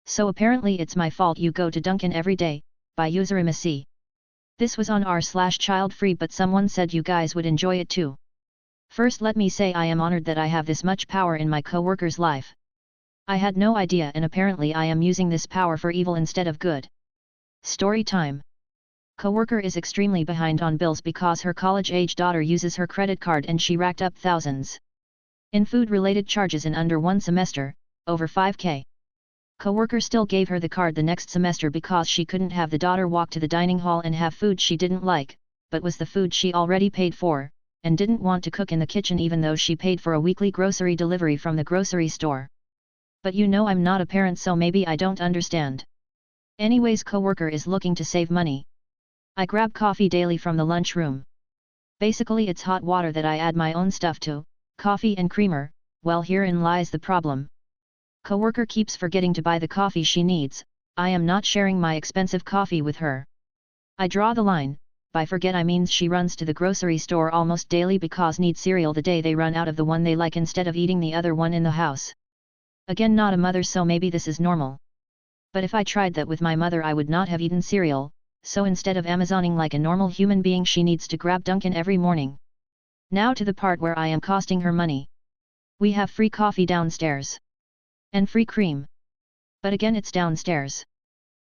So apparently it's my fault you go to Dunkin every day, by user MSC. This was on r/child free, but someone said you guys would enjoy it too. First let me say I am honored that I have this much power in my co-worker's life. I had no idea, and apparently I am using this power for evil instead of good. Story time. Co-worker is extremely behind on bills because her college-age daughter uses her credit card and she racked up thousands in food-related charges in under one semester, over 5K. Co-worker still gave her the card the next semester because she couldn't have the daughter walk to the dining hall and have food she didn't like, but was the food she already paid for, and didn't want to cook in the kitchen even though she paid for a weekly grocery delivery from the grocery store. But you know I'm not a parent, so maybe I don't understand. Anyways, co-worker is looking to save money. I grab coffee daily from the lunchroom. Basically it's hot water that I add my own stuff to, coffee and creamer. Well, herein lies the problem. Co-worker keeps forgetting to buy the coffee she needs. I am not sharing my expensive coffee with her. I draw the line. By forget I means she runs to the grocery store almost daily because need cereal the day they run out of the one they like instead of eating the other one in the house. Again, not a mother, so maybe this is normal. But if I tried that with my mother I would not have eaten cereal, so instead of Amazoning like a normal human being she needs to grab Dunkin every morning. Now to the part where I am costing her money. We have free coffee downstairs. And free cream. But again it's downstairs.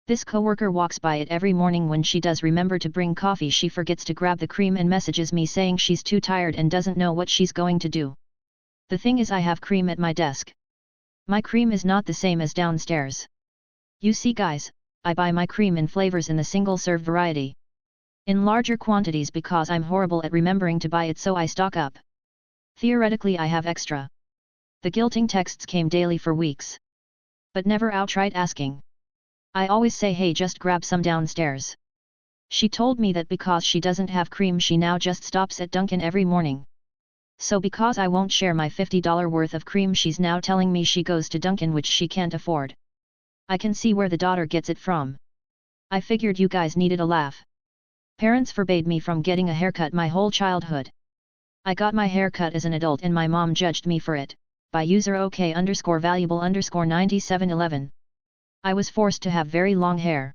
This co-worker walks by it every morning. When she does remember to bring coffee she forgets to grab the cream and messages me saying she's too tired and doesn't know what she's going to do. The thing is I have cream at my desk. My cream is not the same as downstairs. You see guys, I buy my cream in flavors in the single serve variety. In larger quantities because I'm horrible at remembering to buy it, so I stock up. Theoretically I have extra. The guilting texts came daily for weeks. But never outright asking. I always say hey, just grab some downstairs. She told me that because she doesn't have cream she now just stops at Dunkin every morning. So because I won't share my $50 worth of cream she's now telling me she goes to Dunkin, which she can't afford. I can see where the daughter gets it from. I figured you guys needed a laugh. Parents forbade me from getting a haircut my whole childhood. I got my hair cut as an adult and my mom judged me for it. By user OK_valuable_9711. I was forced to have very long hair.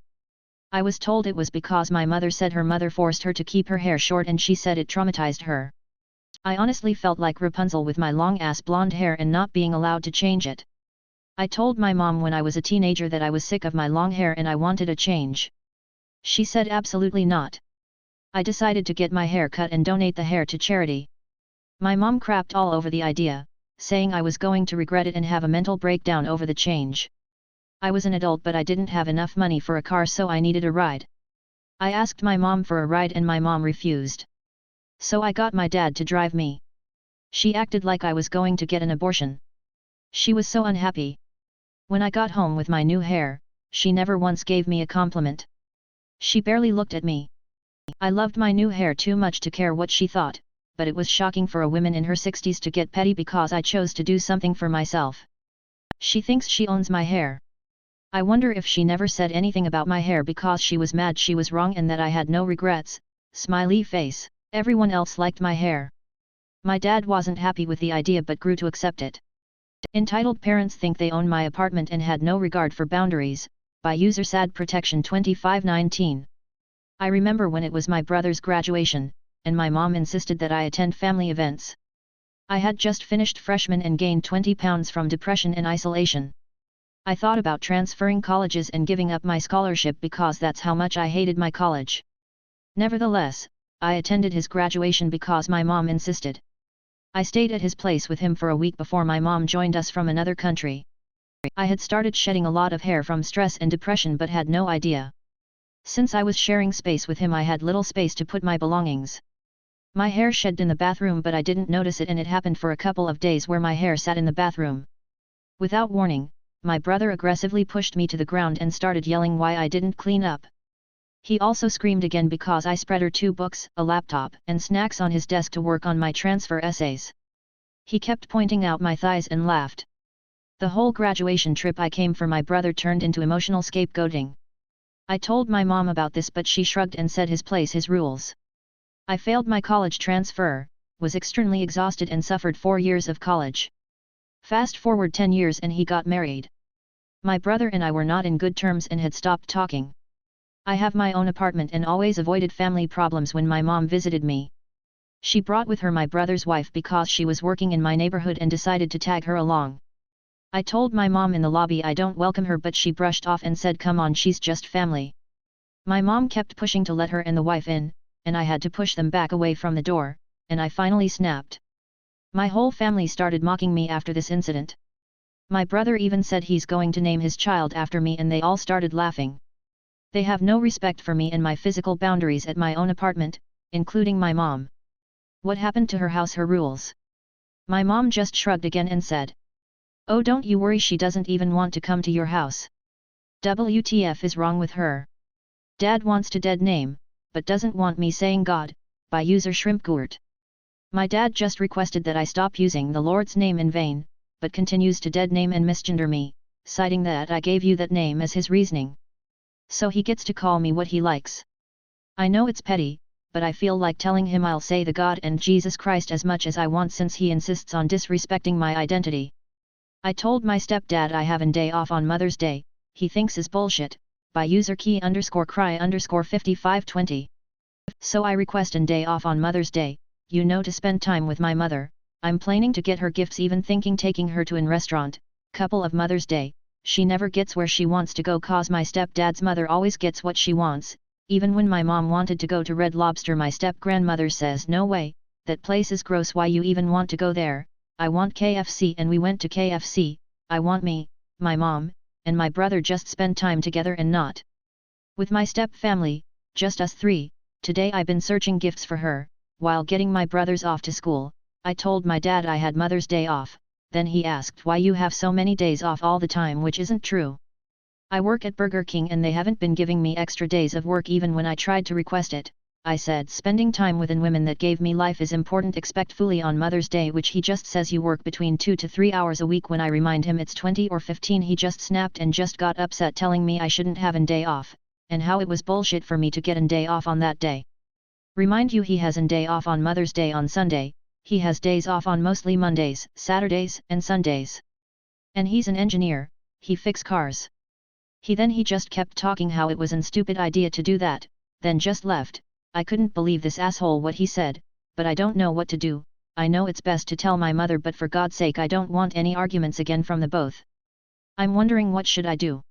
I was told it was because my mother said her mother forced her to keep her hair short and she said it traumatized her. I honestly felt like Rapunzel with my long ass blonde hair and not being allowed to change it. I told my mom when I was a teenager that I was sick of my long hair and I wanted a change. She said absolutely not. I decided to get my hair cut and donate the hair to charity. My mom crapped all over the idea, saying I was going to regret it and have a mental breakdown over the change. I was an adult but I didn't have enough money for a car, so I needed a ride. I asked my mom for a ride and my mom refused. So I got my dad to drive me. She acted like I was going to get an abortion. She was so unhappy. When I got home with my new hair, she never once gave me a compliment. She barely looked at me. I loved my new hair too much to care what she thought, but it was shocking for a woman in her 60s to get petty because I chose to do something for myself. She thinks she owns my hair. I wonder if she never said anything about my hair because she was mad she was wrong and that I had no regrets. Smiley face. Everyone else liked my hair. My dad wasn't happy with the idea but grew to accept it. Entitled parents think they own my apartment and had no regard for boundaries. By user sad protection 2519. I remember when it was my brother's graduation, and my mom insisted that I attend family events. I had just finished freshman and gained 20 pounds from depression and isolation. I thought about transferring colleges and giving up my scholarship because that's how much I hated my college. Nevertheless, I attended his graduation because my mom insisted. I stayed at his place with him for a week before my mom joined us from another country. I had started shedding a lot of hair from stress and depression but had no idea. Since I was sharing space with him I had little space to put my belongings. My hair shed in the bathroom but I didn't notice it, and it happened for a couple of days where my hair sat in the bathroom. Without warning, my brother aggressively pushed me to the ground and started yelling why I didn't clean up. He also screamed again because I spread her 2 books, a laptop, and snacks on his desk to work on my transfer essays. He kept pointing out my thighs and laughed. The whole graduation trip I came for my brother turned into emotional scapegoating. I told my mom about this but she shrugged and said his place his rules. I failed my college transfer, was extremely exhausted and suffered 4 years of college. Fast forward 10 years and he got married. My brother and I were not in good terms and had stopped talking. I have my own apartment and always avoided family problems when my mom visited me. She brought with her my brother's wife because she was working in my neighborhood and decided to tag her along. I told my mom in the lobby I don't welcome her, but she brushed off and said come on, she's just family. My mom kept pushing to let her and the wife in, and I had to push them back away from the door, and I finally snapped. My whole family started mocking me after this incident. My brother even said he's going to name his child after me, and they all started laughing. They have no respect for me and my physical boundaries at my own apartment, including my mom. What happened to her house, her rules? My mom just shrugged again and said, "Oh, don't you worry, she doesn't even want to come to your house. WTF is wrong with her? Dad wants to dead name, but doesn't want me saying God," by user Shrimpgurt. My dad just requested that I stop using the Lord's name in vain, but continues to dead name and misgender me, citing that I gave you that name as his reasoning. So he gets to call me what he likes. I know it's petty, but I feel like telling him I'll say the God and Jesus Christ as much as I want since he insists on disrespecting my identity. I told my stepdad I have a day off on Mother's Day, he thinks is bullshit, by user key_cry_5520. So I request a day off on Mother's Day, to spend time with my mother. I'm planning to get her gifts, even thinking taking her to an restaurant, couple of Mother's Day. She never gets where she wants to go cause my stepdad's mother always gets what she wants. Even when my mom wanted to go to Red Lobster, my step-grandmother says no way, that place is gross, why you even want to go there. I want KFC, and we went to KFC. I want me, my mom, and my brother just spend time together and not with my step-family, just us three. Today I've been searching gifts for her, while getting my brothers off to school. I told my dad I had Mother's Day off, then he asked why you have so many days off all the time, which isn't true. I work at Burger King and they haven't been giving me extra days of work even when I tried to request it. I said spending time with women that gave me life is important, expect fully on Mother's Day, which he just says you work between 2 to 3 hours a week. When I remind him it's 20 or 15, he just snapped and just got upset, telling me I shouldn't have a day off, and how it was bullshit for me to get a day off on that day. Remind you he has a day off on Mother's Day on Sunday. He has days off on mostly Mondays, Saturdays, and Sundays. And he's an engineer, he fix cars. He just kept talking how it was a stupid idea to do that, then just left. I couldn't believe this asshole what he said, but I don't know what to do. I know it's best to tell my mother, but for God's sake I don't want any arguments again from the both. I'm wondering what should I do.